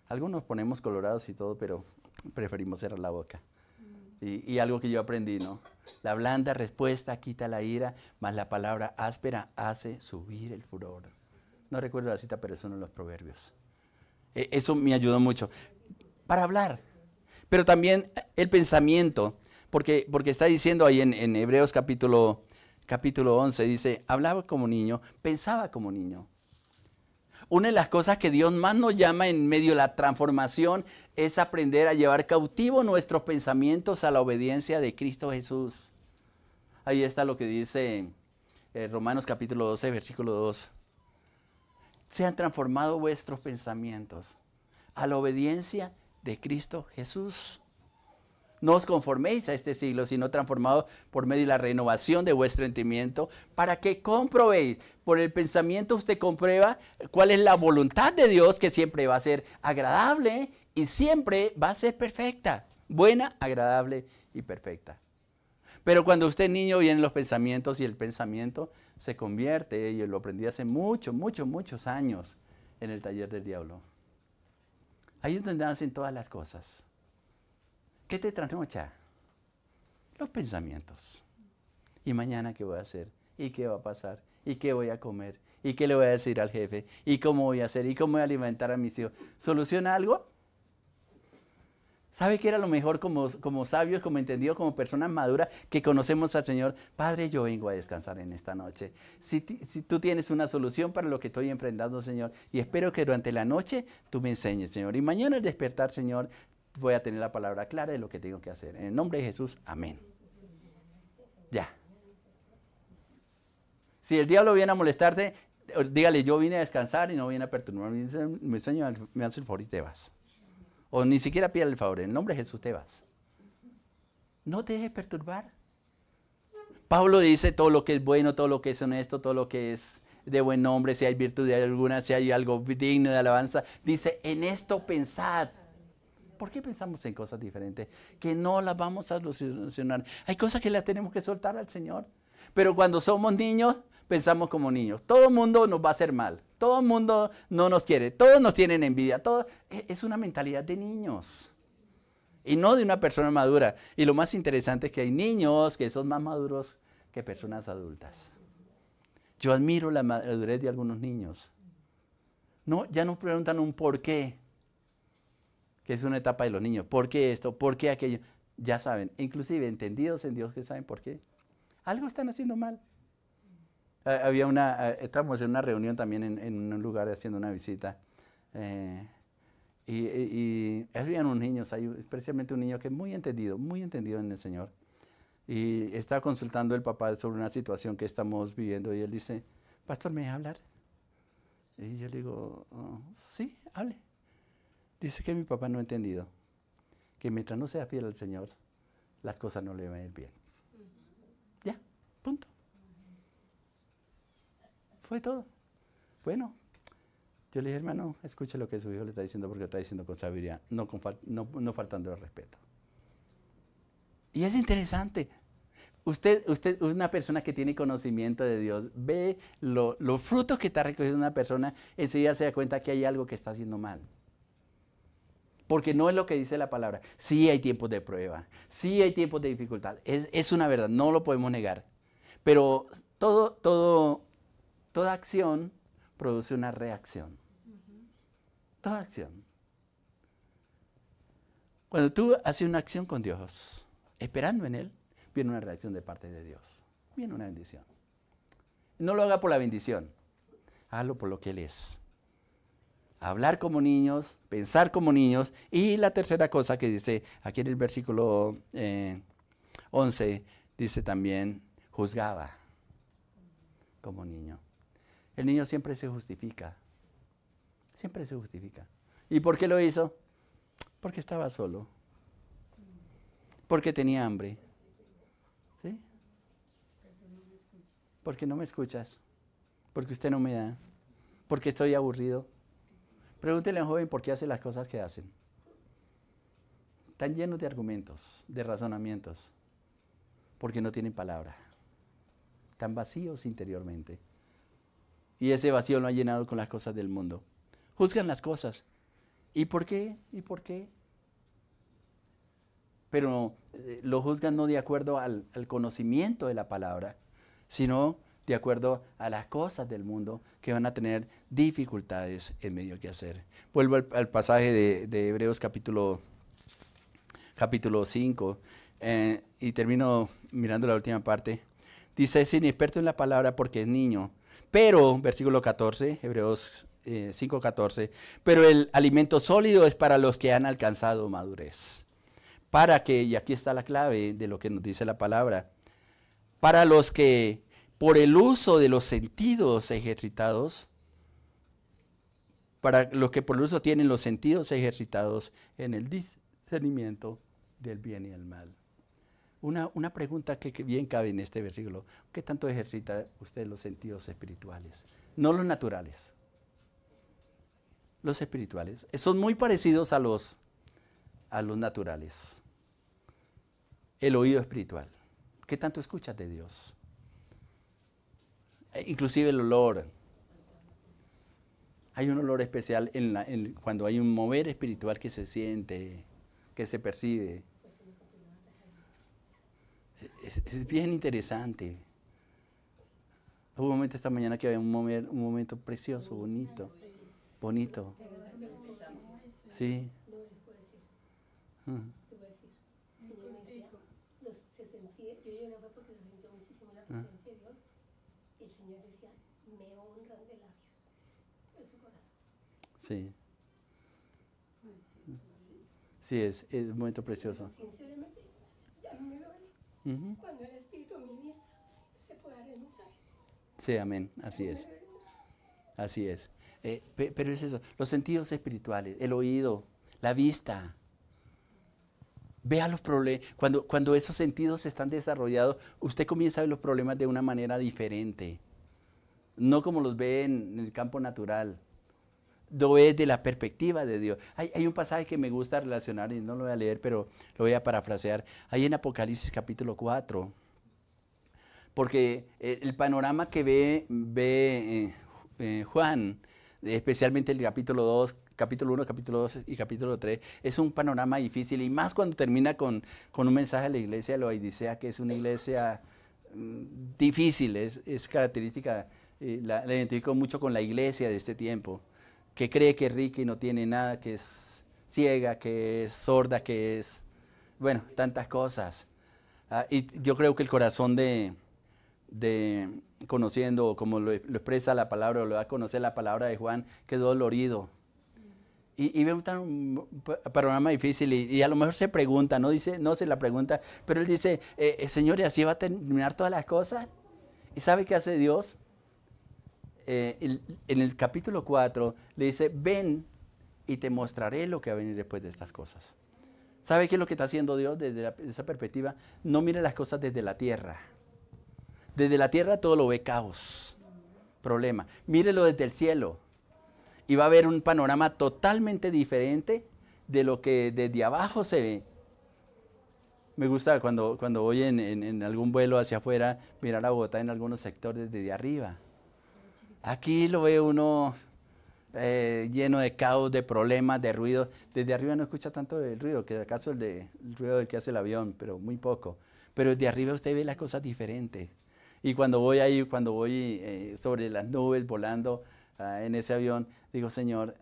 Algunos ponemos colorados y todo, pero preferimos cerrar la boca. Y algo que yo aprendí, ¿no? La blanda respuesta quita la ira, mas la palabra áspera hace subir el furor. No recuerdo la cita, pero son los proverbios. Eso me ayudó mucho. Para hablar. Pero también el pensamiento, porque está diciendo ahí en Hebreos capítulo 11, dice, hablaba como niño, pensaba como niño. Una de las cosas que Dios más nos llama en medio de la transformación es aprender a llevar cautivo nuestros pensamientos a la obediencia de Cristo Jesús. Ahí está lo que dice Romanos capítulo 12, versículo 2. Sean transformados vuestros pensamientos a la obediencia de Cristo Jesús. No os conforméis a este siglo, sino transformados por medio de la renovación de vuestro entendimiento, para que comprobéis. Por el pensamiento usted comprueba cuál es la voluntad de Dios, que siempre va a ser agradable y siempre va a ser perfecta. Buena, agradable y perfecta. Pero cuando usted es niño vienen los pensamientos y el pensamiento se convierte, y lo aprendí hace muchos años en el taller del diablo. Ahí es donde nacen todas las cosas. ¿Qué te trasnocha? Los pensamientos. ¿Y mañana qué voy a hacer? ¿Y qué va a pasar? ¿Y qué voy a comer? ¿Y qué le voy a decir al jefe? ¿Y cómo voy a hacer? ¿Y cómo voy a alimentar a mis hijos? ¿Soluciona algo? ¿Sabe qué era lo mejor como sabios, como entendidos, como personas maduras que conocemos al Señor? Padre, yo vengo a descansar en esta noche. Si tú tienes una solución para lo que estoy enfrentando, Señor, y espero que durante la noche tú me enseñes, Señor. Y mañana al despertar, Señor, voy a tener la palabra clara de lo que tengo que hacer. En el nombre de Jesús, amén. Ya. Si el diablo viene a molestarte, dígale, yo vine a descansar y no vine a perturbar. Mi Señor me hace el favor y te vas. O ni siquiera pida el favor, en el nombre de Jesús te vas. No te dejes perturbar. Pablo dice todo lo que es bueno, todo lo que es honesto, todo lo que es de buen nombre, si hay virtud alguna, si hay algo digno de alabanza. Dice, en esto pensad. ¿Por qué pensamos en cosas diferentes? Que no las vamos a solucionar. Hay cosas que las tenemos que soltar al Señor. Pero cuando somos niños, pensamos como niños. Todo el mundo nos va a hacer mal. Todo el mundo no nos quiere. Todos nos tienen envidia. Todo es una mentalidad de niños. Y no de una persona madura. Y lo más interesante es que hay niños que son más maduros que personas adultas. Yo admiro la madurez de algunos niños. No, ya nos preguntan un por qué. Que es una etapa de los niños. ¿Por qué esto? ¿Por qué aquello? Ya saben, inclusive entendidos en Dios que saben por qué. Algo están haciendo mal. Estábamos en una reunión también en un lugar haciendo una visita. Y habían unos niños, especialmente un niño que es muy entendido en el Señor. Y estaba consultando el papá sobre una situación que estamos viviendo y él dice, pastor, ¿me va a hablar? Y yo le digo, oh, sí, hable. Dice que mi papá no ha entendido que mientras no sea fiel al Señor, las cosas no le van a ir bien. Ya, punto. Fue todo. Bueno, yo le dije, hermano, escuche lo que su hijo le está diciendo porque lo está diciendo con sabiduría, no faltando el respeto. Y es interesante. Usted es una persona que tiene conocimiento de Dios, ve los frutos que está recogiendo una persona, enseguida se da cuenta que hay algo que está haciendo mal. Porque no es lo que dice la palabra. Sí hay tiempos de prueba, sí hay tiempos de dificultad. Es una verdad, no lo podemos negar. Pero toda acción produce una reacción. Toda acción. Cuando tú haces una acción con Dios, esperando en Él, viene una reacción de parte de Dios. Viene una bendición. No lo haga por la bendición, hágalo por lo que Él es. Hablar como niños, pensar como niños. Y la tercera cosa que dice aquí en el versículo 11, dice también, juzgaba como niño. El niño siempre se justifica. Siempre se justifica. ¿Y por qué lo hizo? Porque estaba solo. Porque tenía hambre. ¿Sí? ¿Por qué no me escuchas? Porque usted no me da. Porque estoy aburrido. Pregúntele a un joven por qué hace las cosas que hacen. Están llenos de argumentos, de razonamientos, porque no tienen palabra. Están vacíos interiormente. Y ese vacío lo ha llenado con las cosas del mundo. Juzgan las cosas. ¿Y por qué? ¿Y por qué? Pero lo juzgan no de acuerdo al conocimiento de la palabra, sino de acuerdo a las cosas del mundo que van a tener dificultades en medio que hacer. Vuelvo al pasaje de Hebreos capítulo 5 y termino mirando la última parte. Dice, es inexperto en la palabra porque es niño, pero, versículo 14, Hebreos 5:14, pero el alimento sólido es para los que han alcanzado madurez. Para que, y aquí está la clave de lo que nos dice la palabra, para los que por el uso de los sentidos ejercitados, para los que por el uso tienen los sentidos ejercitados en el discernimiento del bien y el mal. Una pregunta que bien cabe en este versículo. ¿Qué tanto ejercita usted los sentidos espirituales? No los naturales. Los espirituales. Son muy parecidos a los naturales. El oído espiritual. ¿Qué tanto escuchas de Dios? Inclusive el olor. Hay un olor especial cuando hay un mover espiritual que se siente, que se percibe. Es bien interesante. Hubo un momento esta mañana que había un momento precioso, bonito. Bonito. Sí. Yo lloraba porque se sintió muchísimo la presencia de Dios. Y el Señor decía, me honran de labios, de su corazón. Sí. Sí, es un momento precioso. Sinceramente, ya no me duele. Cuando el Espíritu ministra, se puede dar el mensaje. Sí, amén. Así es. Así es. Pero es eso, los sentidos espirituales, el oído, la vista. Vea los problemas. Cuando esos sentidos están desarrollados, usted comienza a ver los problemas de una manera diferente. No como los ve en el campo natural. Lo ve desde la perspectiva de Dios. Hay un pasaje que me gusta relacionar y no lo voy a leer, pero lo voy a parafrasear. Ahí en Apocalipsis capítulo 4. Porque el panorama que ve Juan, especialmente el capítulo 2, capítulo 1, capítulo 2 y capítulo 3, es un panorama difícil, y más cuando termina con un mensaje a la iglesia de Laodicea, que es una iglesia difícil, es característica, la identifico mucho con la iglesia de este tiempo, que cree que es rica y no tiene nada, que es ciega, que es sorda, que es, bueno, tantas cosas. Y yo creo que el corazón de conociendo, como lo expresa la palabra, o lo da a conocer la palabra de Juan, quedó dolorido. Y ve un panorama difícil, y a lo mejor se pregunta, no se la pregunta, pero él dice, Señor, ¿y así va a terminar todas las cosas? ¿Y sabe qué hace Dios? En el capítulo 4 le dice, ven y te mostraré lo que va a venir después de estas cosas. ¿Sabe qué es lo que está haciendo Dios desde esa perspectiva? No mire las cosas desde la tierra. Desde la tierra todo lo ve caos, problema. Mírelo desde el cielo y va a haber un panorama totalmente diferente de lo que desde abajo se ve. Me gusta cuando voy en algún vuelo hacia afuera, mirar a Bogotá en algunos sectores desde arriba. Aquí lo ve uno lleno de caos, de problemas, de ruido. Desde arriba no escucha tanto el ruido, que acaso el ruido del que hace el avión, pero muy poco. Pero desde arriba usted ve las cosas diferentes. Y cuando voy sobre las nubes volando en ese avión, digo, Señor,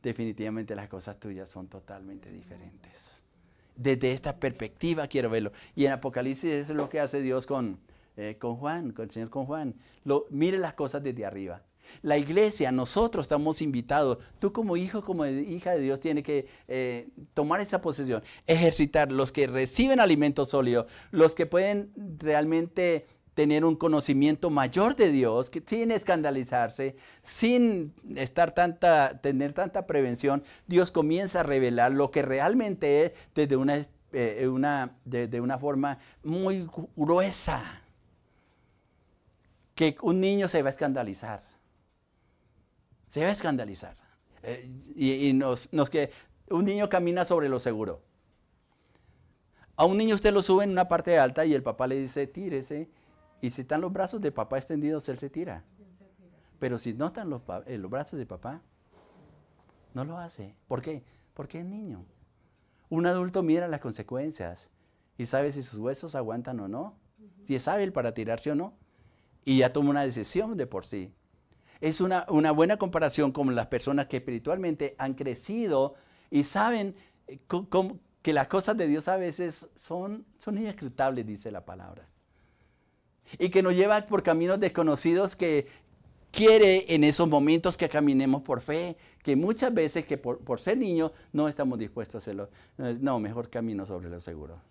definitivamente las cosas tuyas son totalmente diferentes. Desde esta perspectiva quiero verlo. Y en Apocalipsis eso es lo que hace Dios con Juan, con el Señor con Juan. Mire las cosas desde arriba. La iglesia, nosotros estamos invitados. Tú como hijo, como hija de Dios, tienes que tomar esa posesión, ejercitar. Los que reciben alimento sólido, los que pueden realmente tener un conocimiento mayor de Dios, que sin escandalizarse, sin tener tanta prevención, Dios comienza a revelar lo que realmente es desde una forma muy gruesa. que un niño se va a escandalizar. Se va a escandalizar. Que un niño camina sobre lo seguro. A un niño usted lo sube en una parte alta y el papá le dice, tírese. Y si están los brazos de papá extendidos, él se tira. Pero si no están los brazos de papá, no lo hace. ¿Por qué? Porque es niño. Un adulto mira las consecuencias y sabe si sus huesos aguantan o no. Si es hábil para tirarse o no. Y ya toma una decisión de por sí. Es una buena comparación con las personas que espiritualmente han crecido y saben que las cosas de Dios a veces son inescrutables, dice la palabra. Y que nos lleva por caminos desconocidos, que quiere en esos momentos que caminemos por fe, que muchas veces que por ser niños no estamos dispuestos a hacerlo. No, mejor camino sobre lo seguro.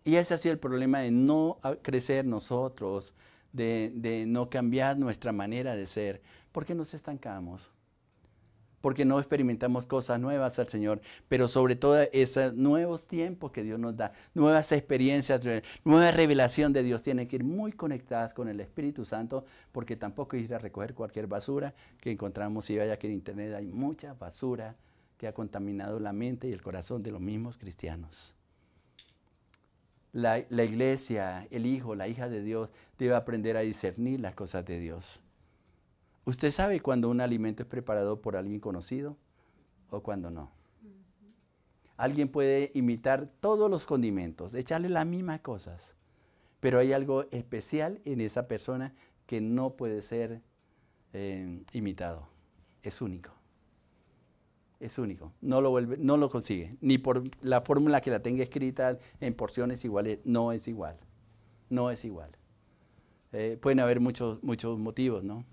Y ese ha sido el problema de no crecer nosotros, de no cambiar nuestra manera de ser, porque nos estancamos, porque no experimentamos cosas nuevas al Señor, pero sobre todo esos nuevos tiempos que Dios nos da, nuevas experiencias, nueva revelación de Dios, tienen que ir muy conectadas con el Espíritu Santo, porque tampoco ir a recoger cualquier basura que encontramos. Si vaya aquí en internet, hay mucha basura que ha contaminado la mente y el corazón de los mismos cristianos. La iglesia, el hijo, la hija de Dios debe aprender a discernir las cosas de Dios. ¿Usted sabe cuando un alimento es preparado por alguien conocido o cuando no? Alguien puede imitar todos los condimentos, echarle las mismas cosas, pero hay algo especial en esa persona que no puede ser imitado. Es único. Es único, no lo consigue, ni por la fórmula que la tenga escrita en porciones iguales, no es igual, no es igual. Pueden haber muchos motivos, ¿no?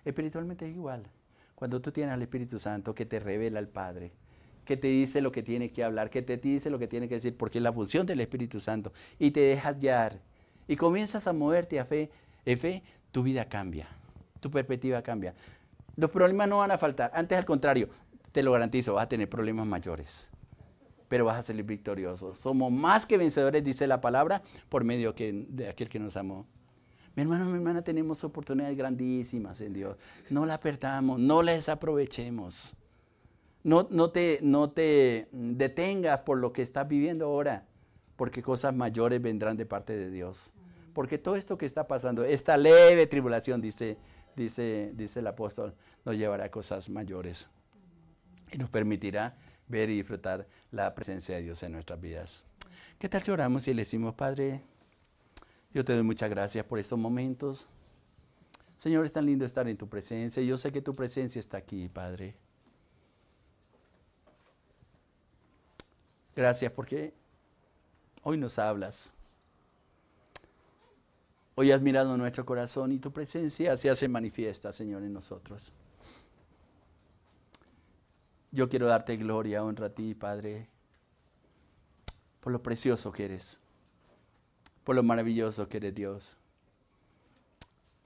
Espiritualmente es igual. Cuando tú tienes al Espíritu Santo que te revela al Padre, que te dice lo que tiene que hablar, que te dice lo que tiene que decir, porque es la función del Espíritu Santo, y te dejas guiar, y comienzas a moverte en fe, tu vida cambia, tu perspectiva cambia. Los problemas no van a faltar, antes al contrario, te lo garantizo, vas a tener problemas mayores, pero vas a salir victorioso. Somos más que vencedores, dice la palabra, por medio de aquel que nos amó. Mi hermano, mi hermana, tenemos oportunidades grandísimas en Dios. No las perdamos, no las desaprovechemos. No te detengas por lo que estás viviendo ahora, porque cosas mayores vendrán de parte de Dios. Porque todo esto que está pasando, esta leve tribulación, dice el apóstol, nos llevará a cosas mayores. Y nos permitirá ver y disfrutar la presencia de Dios en nuestras vidas. ¿Qué tal si oramos y le decimos, Padre, yo te doy muchas gracias por estos momentos? Señor, es tan lindo estar en tu presencia. Yo sé que tu presencia está aquí, Padre. Gracias porque hoy nos hablas. Hoy has mirado nuestro corazón y tu presencia se hace manifiesta, Señor, en nosotros. Yo quiero darte gloria, honra a ti, Padre, por lo precioso que eres, por lo maravilloso que eres, Dios,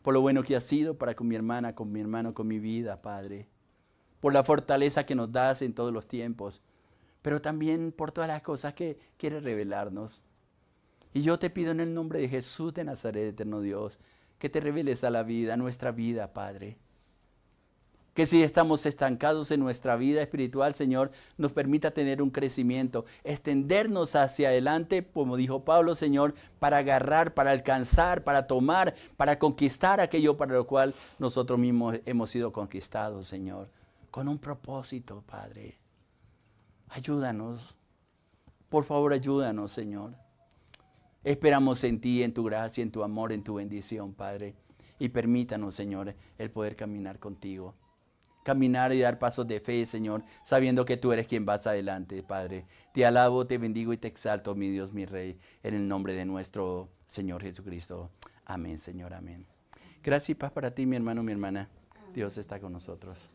por lo bueno que has sido para con mi hermana, con mi hermano, con mi vida, Padre, por la fortaleza que nos das en todos los tiempos, pero también por todas las cosas que quieres revelarnos. Y yo te pido en el nombre de Jesús de Nazaret, eterno Dios, que te reveles a la vida, a nuestra vida, Padre. Que si estamos estancados en nuestra vida espiritual, Señor, nos permita tener un crecimiento, extendernos hacia adelante, como dijo Pablo, Señor, para agarrar, para alcanzar, para tomar, para conquistar aquello para lo cual nosotros mismos hemos sido conquistados, Señor, con un propósito, Padre. Ayúdanos, por favor, ayúdanos, Señor. Esperamos en ti, en tu gracia, en tu amor, en tu bendición, Padre. Y permítanos, Señor, el poder caminar contigo. Caminar y dar pasos de fe, Señor, sabiendo que tú eres quien vas adelante, Padre. Te alabo, te bendigo y te exalto, mi Dios, mi Rey, en el nombre de nuestro Señor Jesucristo. Amén, Señor, amén. Gracias y paz para ti, mi hermano, mi hermana. Dios está con nosotros.